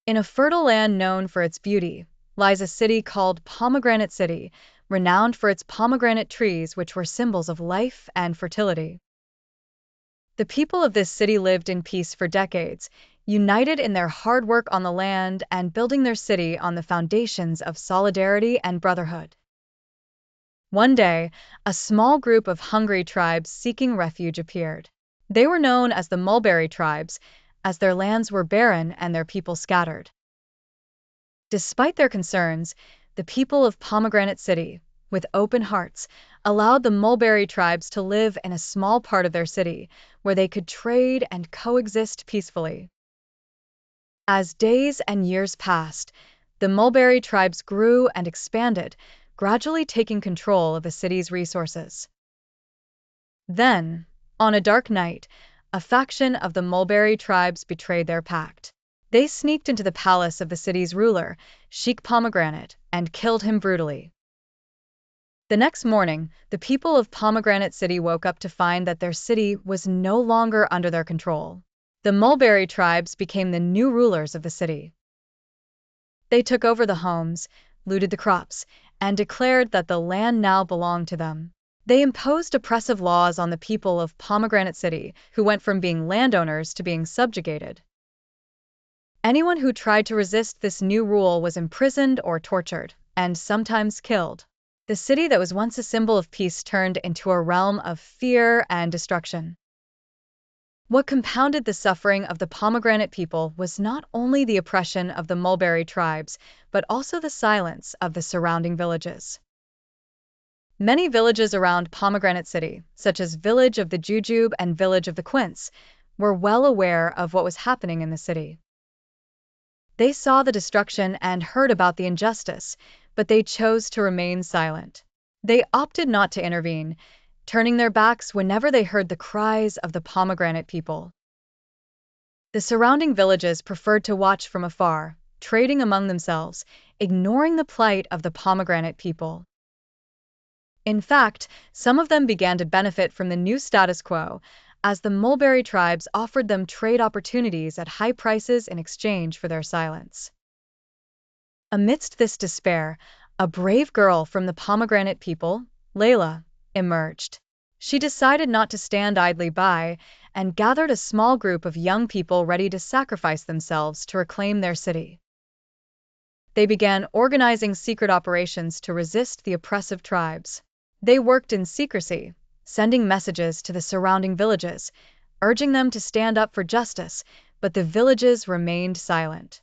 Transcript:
In a fertile land known for its beauty lies a city called Pomegranate City, renowned for its pomegranate trees which were symbols of life and fertility. The people of this city lived in peace for decades, united in their hard work on the land and building their city on the foundations of solidarity and brotherhood. One day, a small group of hungry tribes seeking refuge appeared. They were known as the Mulberry tribes, as their lands were barren and their people scattered. Despite their concerns, the people of Pomegranate City, with open hearts, allowed the Mulberry tribes to live in a small part of their city, where they could trade and coexist peacefully. As days and years passed, the Mulberry tribes grew and expanded, gradually taking control of the city's resources. Then, on a dark night, a faction of the Mulberry tribes betrayed their pact. They sneaked into the palace of the city's ruler, Sheik Pomegranate, and killed him brutally. The next morning, the people of Pomegranate City woke up to find that their city was no longer under their control. The Mulberry tribes became the new rulers of the city. They took over the homes, looted the crops, and declared that the land now belonged to them. They imposed oppressive laws on the people of Pomegranate City, who went from being landowners to being subjugated. Anyone who tried to resist this new rule was imprisoned or tortured, and sometimes killed. The city that was once a symbol of peace turned into a realm of fear and destruction. What compounded the suffering of the Pomegranate people was not only the oppression of the Mulberry tribes, but also the silence of the surrounding villages. Many villages around Pomegranate City, such as Village of the Jujube and Village of the Quince, were well aware of what was happening in the city. They saw the destruction and heard about the injustice, but they chose to remain silent. They opted not to intervene, turning their backs whenever they heard the cries of the Pomegranate people. The surrounding villages preferred to watch from afar, trading among themselves, ignoring the plight of the Pomegranate people. In fact, some of them began to benefit from the new status quo, as the Mulberry tribes offered them trade opportunities at high prices in exchange for their silence. Amidst this despair, a brave girl from the Pomegranate people, Layla, emerged. She decided not to stand idly by and gathered a small group of young people ready to sacrifice themselves to reclaim their city. They began organizing secret operations to resist the oppressive tribes. They worked in secrecy, sending messages to the surrounding villages, urging them to stand up for justice, but the villages remained silent.